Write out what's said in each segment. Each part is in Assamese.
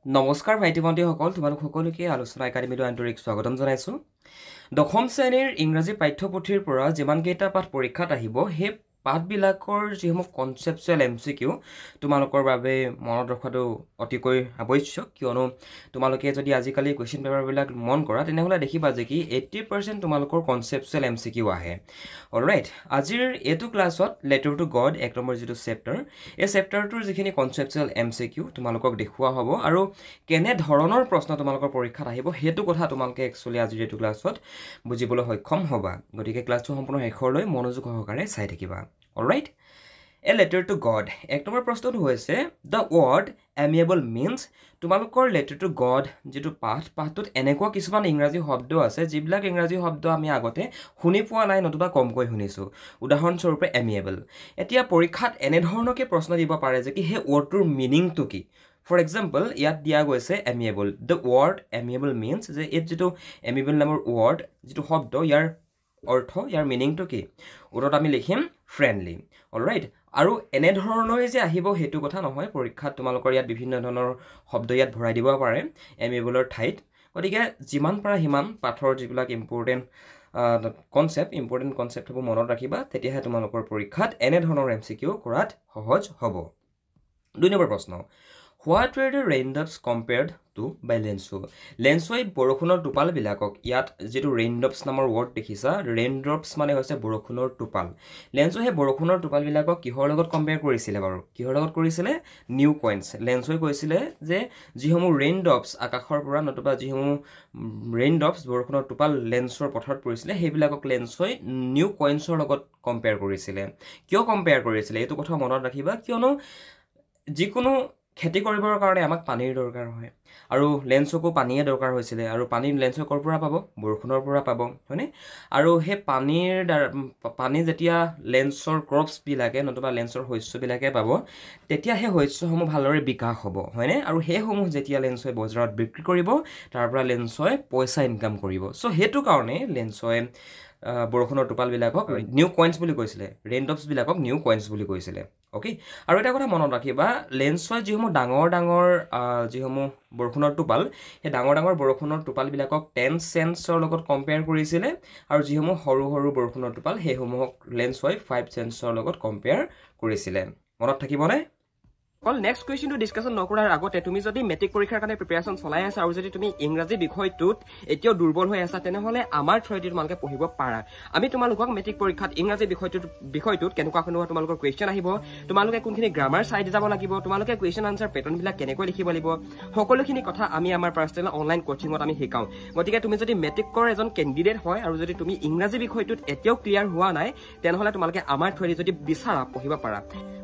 নমস্কাৰ ভাইটি ভণ্টিসকল, তোমালোক সকলোকে আলোচনা একাডেমীলৈ আন্তৰিক স্বাগতম জনাইছোঁ। দশম শ্ৰেণীৰ ইংৰাজী পাঠ্যপুথিৰ পৰা যিমানকেইটা পাঠ পৰীক্ষাত আহিব, সেই পাঠবিলাকৰ যিসমূহ কনচেপচুৱেল MCQ তোমালোকৰ বাবে মনত ৰখাটো অতিকৈ আৱশ্যক, কিয়নো তোমালোকে যদি আজিকালি কুৱেশ্যন পেপাৰবিলাক মন কৰা তেনেহ'লে দেখিবা যে কি 80% তোমালোকৰ কনচেপচুৱেল MCQ আহে। অলৰাইট, আজিৰ এইটো ক্লাছত লেটাৰ টু গড 1 নম্বৰ যিটো চেপ্টাৰ, এই চেপ্টাৰটোৰ যিখিনি কনচেপচুৱেল MCQ তোমালোকক দেখুওৱা হ'ব আৰু কেনে ধৰণৰ প্ৰশ্ন তোমালোকৰ পৰীক্ষাত আহিব সেইটো কথা তোমালোকে একচুৱেলি আজিৰ এইটো ক্লাছত বুজিবলৈ সক্ষম হ'বা। গতিকে ক্লাছটো সম্পূৰ্ণ শেষৰলৈ মনোযোগ সহকাৰে চাই থাকিবা। Alright, a letter to god 1 number প্ৰশ্নটো হৈছে দ্য ৱৰ্ড এমিয়েবল মিনছ। তোমালোকৰ লেটাৰ টু গড যিটো পাঠটোত এনেকুৱা কিছুমান ইংৰাজী শব্দ আছে যিবিলাক ইংৰাজী শব্দ আমি আগতে শুনি পোৱা নাই, নতুবা কমকৈ শুনিছোঁ। উদাহৰণস্বৰূপে এমিয়েবল। এতিয়া পৰীক্ষাত এনেধৰণকে প্ৰশ্ন দিব পাৰে যে কি সেই ৱৰ্ডটোৰ মিনিংটো কি। ফৰ এক্সাম্পল, ইয়াত দিয়া গৈছে amiable. The word amiable means, যে ইয়াত যিটো এমিয়েবল নামৰ ৱৰ্ড যিটো শব্দ, ইয়াৰ অৰ্থ, ইয়াৰ মিনিংটো কি? উত্তৰত আমি লিখিম ফ্ৰেণ্ডলি। অলৰাইট, আৰু এনেধৰণৰে যে আহিব সেইটো কথা নহয়, পৰীক্ষাত তোমালোকৰ ইয়াত বিভিন্ন ধৰণৰ শব্দ ইয়াত ভৰাই দিব পাৰে এমিয়েবলৰ ঠাইত। গতিকে যিমান পাৰা সিমান পাঠৰ যিবিলাক ইম্পৰ্টেণ্ট কনচেপ্টবোৰ মনত ৰাখিবা, তেতিয়াহে তোমালোকৰ পৰীক্ষাত এনেধৰণৰ MCQ কৰাত সহজ হ'ব। 2 নম্বৰ প্ৰশ্ন, what were the raindrops compared to by Lencho. লেঞ্চোই বৰষুণৰ টোপালবিলাকক, ইয়াত যিটো ৰেইনড্ৰপছ নামৰ ৱৰ্ড দেখিছা, ৰেইনড্ৰপছ মানে হৈছে বৰষুণৰ টোপাল। লেঞ্চোই সেই বৰষুণৰ টোপালবিলাকক কিহৰ লগত কম্পেয়াৰ কৰিছিলে বাৰু? কিহৰ লগত কৰিছিলে? New coins. লেঞ্চোই কৈছিলে যে যিসমূহ ৰেইনড্ৰপছ আকাশৰ পৰা, নতুবা যিসমূহ ৰেইনড্ৰপছ বৰষুণৰ টোপাল লেঞ্চৰ পথাৰত পৰিছিলে, সেইবিলাকক লেঞ্চোই নিউ কইনছৰ লগত কম্পেয়াৰ কৰিছিলে। কিয় কম্পেয়াৰ কৰিছিলে এইটো কথা মনত ৰাখিবা, কিয়নো যিকোনো খেতি কৰিবৰ কাৰণে আমাক পানীৰ দৰকাৰ হয়, আৰু লেঞ্চকো পানীয়ে দৰকাৰ হৈছিলে। আৰু পানী লেঞ্চৰ ক'ৰ পৰা পাব? বৰষুণৰ পৰা পাব, হয়নে? আৰু সেই পানী যেতিয়া লেঞ্চৰ ক্ৰপছবিলাকে, নতুবা লেঞ্চৰ শস্যবিলাকে পাব, তেতিয়া সেই শস্যসমূহ ভালদৰে বিকাশ হ'ব, হয়নে? আৰু সেইসমূহ যেতিয়া লেঞ্চই বজাৰত বিক্ৰী কৰিব, তাৰ পৰা লেঞ্চই পইচা ইনকাম কৰিব। চ' সেইটো কাৰণে লেঞ্চই বৰষুণৰ টোপালবিলাকক নিউ কইনছ বুলি কৈছিলে, ৰেইনড্ৰপছবিলাকক নিউ কইনছ বুলি কৈছিলে। অ'কে, আৰু এটা কথা মনত ৰাখিবা, লেঞ্চই যিসমূহ ডাঙৰ ডাঙৰ যিসমূহ বৰষুণৰ টোপাল, সেই ডাঙৰ ডাঙৰ বৰষুণৰ টোপালবিলাকক 10 চেণ্টছৰ লগত কম্পেয়াৰ কৰিছিলে, আৰু যিসমূহ সৰু সৰু বৰষুণৰ টোপাল সেইসমূহক লেঞ্চই 5 চেণ্টছৰ লগত কম্পেয়াৰ কৰিছিলে। মনত থাকিবনে? অকল নেক্সট কুৱেশ্যনটো ডিছকাশ্যন নকৰাৰ আগতে তুমি যদি মেট্ৰিক পৰীক্ষাৰ কাৰণে প্ৰিপেৰেশ্যন চলাই আছা আৰু যদি তুমি ইংৰাজী বিষয়টোত এতিয়াও দুৰ্বল হৈ আছা, তেনেহ'লে আমাৰ থ্ৰুৱেদি তোমালোকে পঢ়িব পাৰা। আমি তোমালোকক মেট্ৰিক পৰীক্ষাত ইংৰাজী বিষয়টোত কেনেকুৱা তোমালোকৰ কুৱেশ্যন আহিব, তোমালোকে কোনখিনি গ্ৰামাৰ চাই যাব লাগিব, তোমালোকে কুৱেশ্যন আনচাৰ পেটাৰ্ণবিলাক কেনেকৈ লিখিব লাগিব, সকলোখিনি কথা আমি আমাৰ পাৰ্চনেল অনলাইন কোচিঙত আমি শিকাওঁ। গতিকে তুমি যদি মেট্ৰিকৰ এজন কেণ্ডিডেট হয় আৰু যদি তুমি ইংৰাজী বিষয়টোত এতিয়াও ক্লিয়াৰ হোৱা নাই, তেনেহ'লে তোমালোকে আমাৰ থ্ৰুৱেদি যদি বিচাৰা পঢ়িব পাৰা।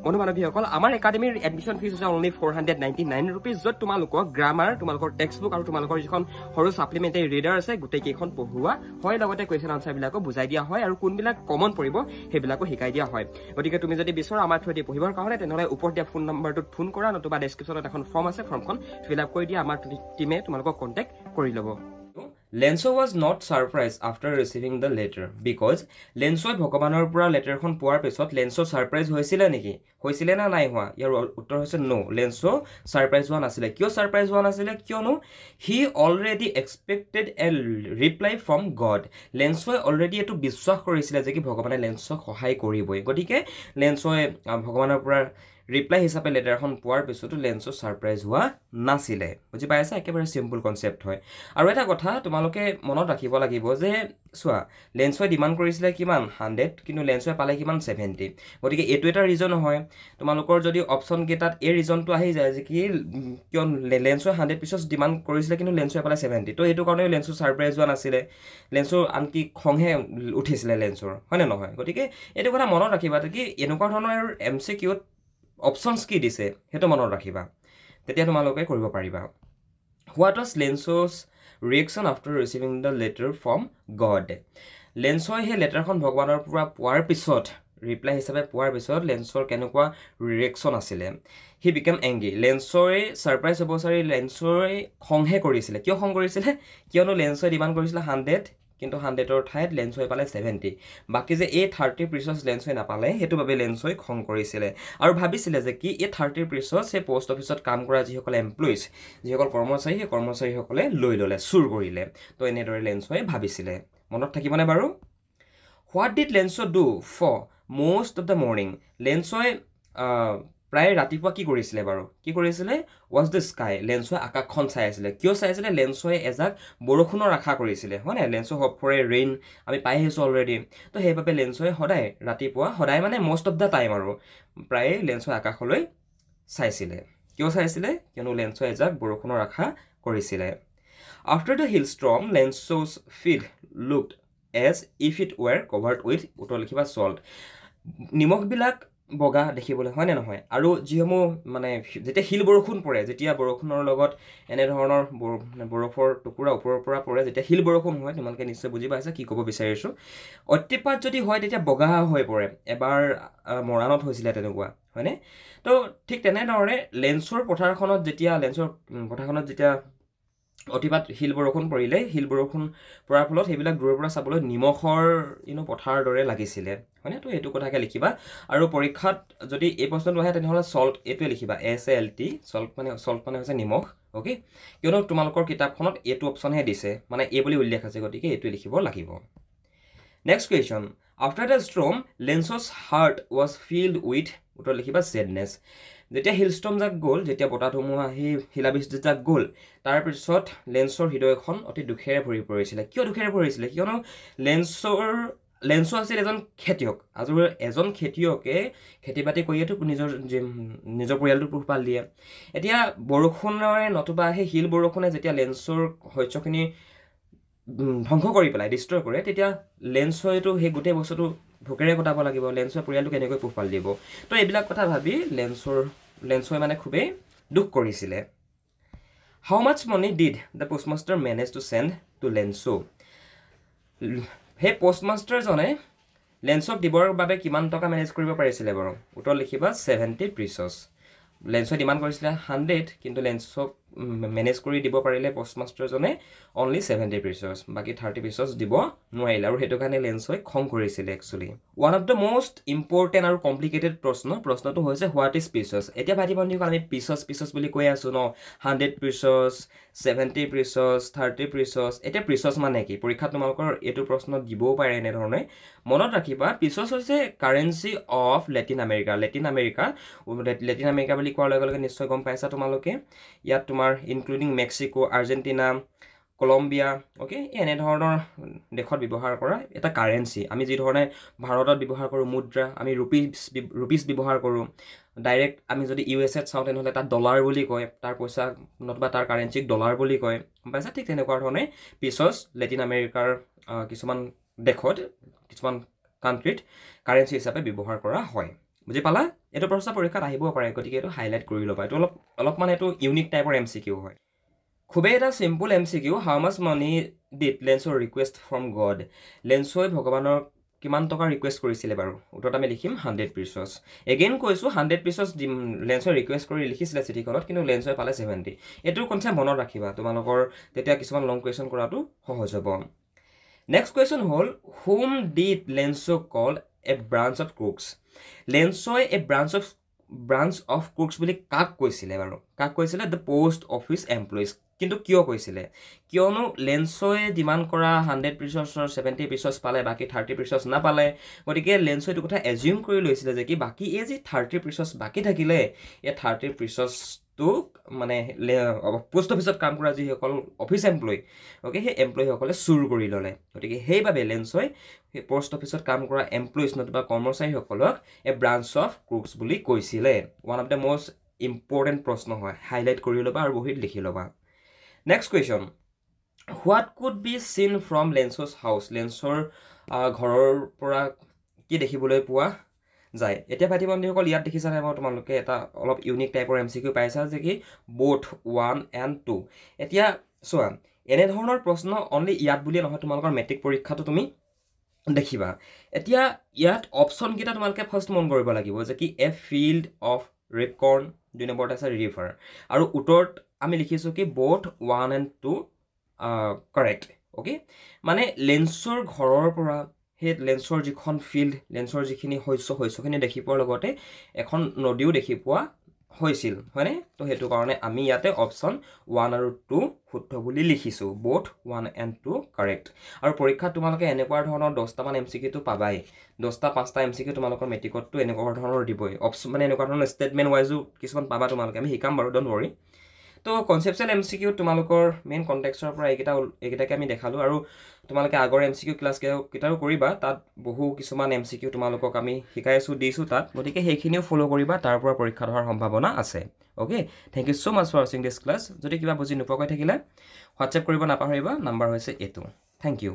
বন্ধু বান্ধৱীসকল, আমাৰ একাডেমীৰ এডমিশ্যন ফিজ হৈছে অনলি 499 ৰুপিজ, য'ত তোমালোকক গ্ৰামাৰ, তোমালোকৰ টেক্সট বুক আৰু তোমালোকৰ যিখন সৰু ছাপ্লিমেণ্টাৰী ৰিডাৰ আছে, গোটেইকেইখন পঢ়োৱা হয়, লগতে কুৱেশ্যন আনচাৰবিলাকো বুজাই দিয়া হয়, আৰু কোনবিলাক কমন পৰিব সেইবিলাকো শিকাই দিয়া হয়। গতিকে তুমি যদি বিচৰা আমাৰ থ্ৰুৱেদি পঢ়িবৰ কাৰণে, তেনেহ'লে ওপৰত দিয়া ফোন নম্বৰটোত ফোন কৰা, নতুবা ডেছক্ৰিপশ্যনত এখন ফৰ্ম আছে, ফৰ্মখন ফিল আপ কৰি দিয়া, আমাৰ টিমে তোমালোকক কণ্টেক্ট কৰি ল'ব। Lencho was not surprise after receiving the letter, because লেঞ্চই ভগৱানৰ পৰা লেটাৰখন পোৱাৰ পিছত লেঞ্চো ছাৰপ্ৰাইজ হৈছিলে নেকি? হৈছিলে নে নাই হোৱা? ইয়াৰ উত্তৰ হৈছে ন', লেঞ্চো ছাৰপ্ৰাইজ হোৱা নাছিলে। কিয় ছাৰপ্ৰাইজ হোৱা নাছিলে? কিয়নো he already expected a reply from God. লেঞ্চই অলৰেডি এইটো বিশ্বাস কৰিছিলে যে কি ভগৱানে লেঞ্চক সহায় কৰিবই। গতিকে লেঞ্চই ভগৱানৰ পৰা ৰিপ্লাই হিচাপে লেটাৰখন পোৱাৰ পিছতো লেঞ্চো ছাৰপ্ৰাইজ হোৱা নাছিলে। বুজি পাইছা? একেবাৰে চিম্পল কনচেপ্ট হয়। আৰু এটা কথা তোমালোকে মনত ৰাখিব লাগিব যে চোৱা, লেঞ্চই ডিমাণ্ড কৰিছিলে কিমান? 100, কিন্তু লেঞ্চই পালে কিমান? 70। গতিকে এইটো এটা ৰিজন হয়। তোমালোকৰ যদি অপশ্যন কেইটাত এই ৰিজনটো আহি যায় যে কি কিয় লেঞ্চই 100 পিছত ডিমাণ্ড কৰিছিলে কিন্তু লেঞ্চই পালে 70, তো এইটো কাৰণেও লেঞ্চো ছাৰপ্ৰাইজ হোৱা নাছিলে। লেঞ্চৰ আনকি খংহে উঠিছিলে লেঞ্চৰ, হয়নে নহয়? গতিকে এইটো কথা মনত ৰাখিবা কি এনেকুৱা ধৰণৰ MCQত অপশ্যনছ কি দিছে সেইটো মনত ৰাখিবা, তেতিয়া তোমালোকে কৰিব পাৰিবা। What was Lencho's reaction after receiving the letter from God. লেঞ্চই সেই লেটাৰখন ভগৱানৰ পৰা পোৱাৰ পিছত, ৰিপ্লাই হিচাপে পোৱাৰ পিছত লেঞ্চৰ কেনেকুৱা ৰিয়েকশ্যন আছিলে? He became angry. লেঞ্চই ছাৰপ্ৰাইজ হ'ব চাৰি লেঞ্চই খংহে কৰিছিলে। কিয় খং কৰিছিলে? কিয়নো লেঞ্চই ডিমাণ্ড কৰিছিলে 100, কিন্তু 100ৰ ঠাইত লেন্সৱে পালে 70 বাকি যে এই 30 প্ৰিচছ লেন্সৱে নাপালে সেইটো বাবে লেন্সৱে খং কৰিছিলে আৰু ভাবিছিলে যে কি এই 30 প্ৰিচছ সেই পোষ্ট অফিচত কাম কৰা যিসকল এমপ্লয়িজ যিসকল কৰ্মচাৰী সেই কৰ্মচাৰীসকলে লৈ ল'লে চুৰ কৰিলে তো এনেদৰে লেন্সৱে ভাবিছিলে মনত থাকিবনে বাৰু What did Lenso do for most of the morning? লেন্সৱে প্ৰায় ৰাতিপুৱা কি কৰিছিলে বাৰু কি কৰিছিলে was the sky লেন্সৱে আকাশখন চাই আছিলে কিয় চাই আছিলে লেন্সৱে এজাক বৰষুণৰ আশা কৰিছিলে হয় না লেন্সো hope for a rain আমি পাই আহিছো অলৰেডি তো সেইবাবে লেন্সৱে সদায় ৰাতিপুৱা সদায় মানে most of the time আৰু প্ৰায় লেন্সৱে আকাশলৈ চাইছিলে কিয় চাইছিলে কিয়নো লেন্সৱে এজাক বৰষুণৰ আশা কৰিছিলে After the hailstorm Lenso's field looked as if it were covered with উত্তৰ লিখিবা salt নিমখবিলাক বগা দেখিবলৈ হয় নে নহয় আৰু যিসমূহ মানে যেতিয়া হিল বৰষুণ পৰে যেতিয়া বৰষুণৰ লগত এনে ধৰণৰ বৰফৰ টুকুৰা ওপৰৰ পৰা পৰে যেতিয়া হিল বৰষুণ হয় তোমালোকে নিশ্চয় বুজি পাইছা কি ক'ব বিচাৰিছো অতিপাত যদি হয় তেতিয়া বগা হৈ পৰে এবাৰ মৰাণত হৈছিলে তেনেকুৱা হয়নে তো ঠিক তেনেদৰে লেন্সৰ পথাৰখনত যেতিয়া অতিপাত হিল বৰষুণ পৰিলে হিল বৰষুণ পৰাৰ ফলত সেইবিলাক দূৰৰ পৰা চাবলৈ নিমখৰ পথাৰ দৰে লাগিছিলে হয়নে তো এইটো কথাকে লিখিবা আৰু পৰীক্ষাত যদি এই প্ৰশ্নটো আহে তেনেহ'লে সল্ট এইটোৱে লিখিবা SALT সল্ট মানে হৈছে নিমখ ওকে কিয়নো তোমালোকৰ কিতাপখনত এইটো অপশ্যনহে দিছে মানে এই বুলি উল্লেখ আছে গতিকে এইটোৱে লিখিব লাগিব next question after the storm লেন্সছ heart was filled with উত্তৰ লিখিবা ছেডনেছ যেতিয়া হিলষ্টৰ্ম জাক গ'ল যেতিয়া বতাহ ধুমুহা আহি শিলাবৃষ্টি জাক গ'ল তাৰপিছত লেন্সৰ হৃদয়খন অতি দুখেৰে ভৰি পৰিছিলে কিয় দুখেৰে পৰিছিলে কিয়নো লেন্সো আছিল এজন খেতিয়ক আৰু এজন খেতিয়কে খেতি বাতি কৰিয়েতো নিজৰ পৰিয়ালটো পোহপাল দিয়ে এতিয়া বৰষুণৰে নতুবা সেই হিল বৰষুণে যেতিয়া লেন্সৰ শস্যখিনি ধ্বংস কৰি পেলাই ডিষ্ট্ৰয় কৰে তেতিয়া লেন্সৱেটো সেই গোটেই বস্তুটো ভোকেৰে কটাব লাগিব লেন্সৱে পৰিয়ালটো কেনেকৈ পোহপাল দিব তো এইবিলাক কথা ভাবি লেন্সৱে মানে খুবেই দুখ কৰিছিলে How much money did the postmaster manage to send to Lenso? সেই পোষ্টমাষ্টাৰজনে লেন্সক দিবৰ বাবে কিমান টকা মেনেজ কৰিব পাৰিছিলে বাৰু উত্তৰ লিখিবা 70 প্ৰিচছ লেন্সৱে ডিমাণ্ড কৰিছিলে 100 কিন্তু লেন্সক মেনেজ কৰি দিব পাৰিলে পোষ্টমাষ্টাৰজনে অনলি 70 প্ৰিচছ বাকি 30 প্ৰিচছ দিব নোৱাৰিলে আৰু সেইটো কাৰণে লেন্সৱে খং কৰিছিলে actually one of the most important আৰু কমপ্লিকেটেড প্ৰশ্নটো হৈছে হোৱাট ইজ প্ৰিচছ এতিয়া ভাইটি ভণ্টিসকল আমি প্ৰিচছ বুলি কৈ আছো ন 100 প্ৰিচছ 70 প্ৰিচছ 30 প্ৰিচছ এতিয়া প্ৰিচছ মানে কি পৰীক্ষাত তোমালোকৰ এইটো প্ৰশ্ন দিবও পাৰে এনেধৰণে মনত ৰাখিবা প্ৰিচছ হৈছে কাৰেঞ্চি অফ লেটিন আমেৰিকা বুলি কোৱাৰ লগে লগে নিশ্চয় গম পাইছা তোমালোকে ইয়াত তোমাৰ including Mexico Argentina Colombia okay এনেধৰণৰ দেশত ব্যৱহাৰ কৰা এটা কাৰেঞ্চি আমি যি ধৰণে ভাৰতত ব্যৱহাৰ কৰোঁ মুদ্ৰা আমি ৰুপিজ ব্যৱহাৰ কৰোঁ ডাইৰেক্ট আমি যদি USA চাওঁ তেনেহ'লে তাত ডলাৰ বুলি কয় তাৰ পইচা নতুবা তাৰ কাৰেঞ্চিক ডলাৰ বুলি কয় গম পাইছা ঠিক তেনেকুৱা ধৰণে প্ৰিচছ লেটিন আমেৰিকাৰ কিছুমান দেশত কিছুমান কাণ্ট্ৰিত কাৰেঞ্চি হিচাপে ব্যৱহাৰ কৰা হয় বুজি পালা এইটো প্ৰশ্ন পৰীক্ষাত আহিব পাৰে গতিকে এইটো হাইলাইট কৰি ল'বা এইটো অলপমান এইটো ইউনিক টাইপৰ MCQ হয় খুবেই এটা simple MCQ how much money did লেন্সৰ ৰিকুৱেষ্ট ফ্ৰম গড লেন্সৱে ভগৱানৰ কিমান টকা ৰিকুৱেষ্ট কৰিছিলে বাৰু উত্তৰত আমি লিখিম 100 প্ৰিচছ এগেইন কৈছোঁ 100 প্ৰিচছ লেন্সৱে ৰিকুৱেষ্ট কৰি লিখিছিলে চিঠিখনত কিন্তু লেন্সৱে পালে 70 এইটো কনচেপ্ট মনত ৰাখিবা তোমালোকৰ তেতিয়া কিছুমান লং কুৱেশ্যন কৰাটো সহজ হ'ব নেক্সট কুৱেশ্যন হ'ল hmm did Lynch call a branch of crooks লেন্সৱে এ ব্ৰাঞ্চ অফ ক্ৰুকছ বুলি কাক কৈছিলে বাৰু কাক কৈছিলে দ্য পোষ্ট অফিচ এমপ্লয়িজ কিন্তু কিয় কৈছিলে কিয়নো লেন্সৱে ডিমাণ্ড কৰা 100 প্ৰিচছৰ 70 প্ৰিচছ পালে বাকি 30 প্ৰিচছ নাপালে গতিকে লেন্সৱে এইটো কথা এজিউম কৰি লৈছিলে যে কি বাকি এই যে 30 প্ৰিচছ বাকি থাকিলে এই 30 প্ৰিচছটোক মানে পোষ্ট অফিচত কাম কৰা যিসকল অফিচ এমপ্লয়ি ওকে সেই এমপ্লয়িসকলে চুৰ কৰি ল'লে গতিকে সেইবাবে লেন্সৱে সেই পোষ্ট অফিচত কাম কৰা এমপ্লয়িজ নতুবা কৰ্মচাৰীসকলক এ ব্ৰাঞ্চ অফ ক্ৰুকছ বুলি কৈছিলে one of the most important প্ৰশ্ন হয় হাইলাইট কৰি ল'বা আৰু বহীত লিখি ল'বা next question what could be চিন ফ্ৰম লেন্সছ হাউচ লেন্সৰ ঘৰৰ পৰা কি দেখিবলৈ পোৱা যায় এতিয়া ভাইটি ভণ্টিসকল ইয়াত দেখিছানে বাৰু তোমালোকে এটা অলপ ইউনিক টাইপৰ MCQ পাইছা যে কি বোথ 1 and 2 এতিয়া চোৱা এনেধৰণৰ প্ৰশ্ন অনলি ইয়াত বুলিয়ে নহয় তোমালোকৰ মেট্ৰিক পৰীক্ষাটো তুমি দেখিবা এতিয়া ইয়াত অপশ্যনকেইটা তোমালোকে ফাৰ্ষ্ট মন কৰিব লাগিব যে কি এ ফিল্ড অফ ৰেড কৰ্ণ 2 নম্বৰত আছে ৰিভাৰ আৰু উত্তৰত আমি লিখিছোঁ কি বোথ 1 and 2 কাৰেক্ট অ'কে মানে লেন্সৰ ঘৰৰ পৰা সেই লেন্সৰ যিখন ফিল্ড লেন্সৰ যিখিনি শস্যখিনি দেখি পোৱাৰ লগতে এখন নদীও দেখি পোৱা হৈছিল হয়নে তো সেইটো কাৰণে আমি ইয়াতে অপশ্যন 1 আৰু 2 শুদ্ধ বুলি লিখিছোঁ both 1 and 2 কাৰেক্ট আৰু পৰীক্ষাত তোমালোকে এনেকুৱা ধৰণৰ 10টামান এমচিকিউটো পাবাই 10টা 5টা এমচিকিউ তোমালোকৰ মেট্ৰিকতটো এনেকুৱা ধৰণৰ দিবই অপশ্যন মানে এনেকুৱা ধৰণৰ ষ্টেটমেণ্ট ৱাইজো কিছুমান পাবা তোমালোকে আমি শিকাম বাৰু ডোন্ট ৱৰি তো কনচেপচুৱেল এমচিকিউ তোমালোকৰ মেইন কনটেক্সটৰ পৰা এইকেইটাকে আমি দেখালোঁ আৰু তোমালোকে আগৰ এমচিকিউ ক্লাছকেইটাও কৰিবা তাত বহু কিছুমান এমচিকিউ তোমালোকক আমি শিকাই আছোঁ দিছোঁ তাত গতিকে সেইখিনিও ফ'ল' কৰিবা তাৰ পৰা পৰীক্ষা হোৱাৰ সম্ভাৱনা আছে okay thank you so' much for ৱাচিং দিছ ক্লাছ যদি কিবা বুজি নোপোৱাকৈ থাকিলে হোৱাটছএপ কৰিব নাপাহৰিবা নাম্বাৰ হৈছে এইটো থেংক ইউ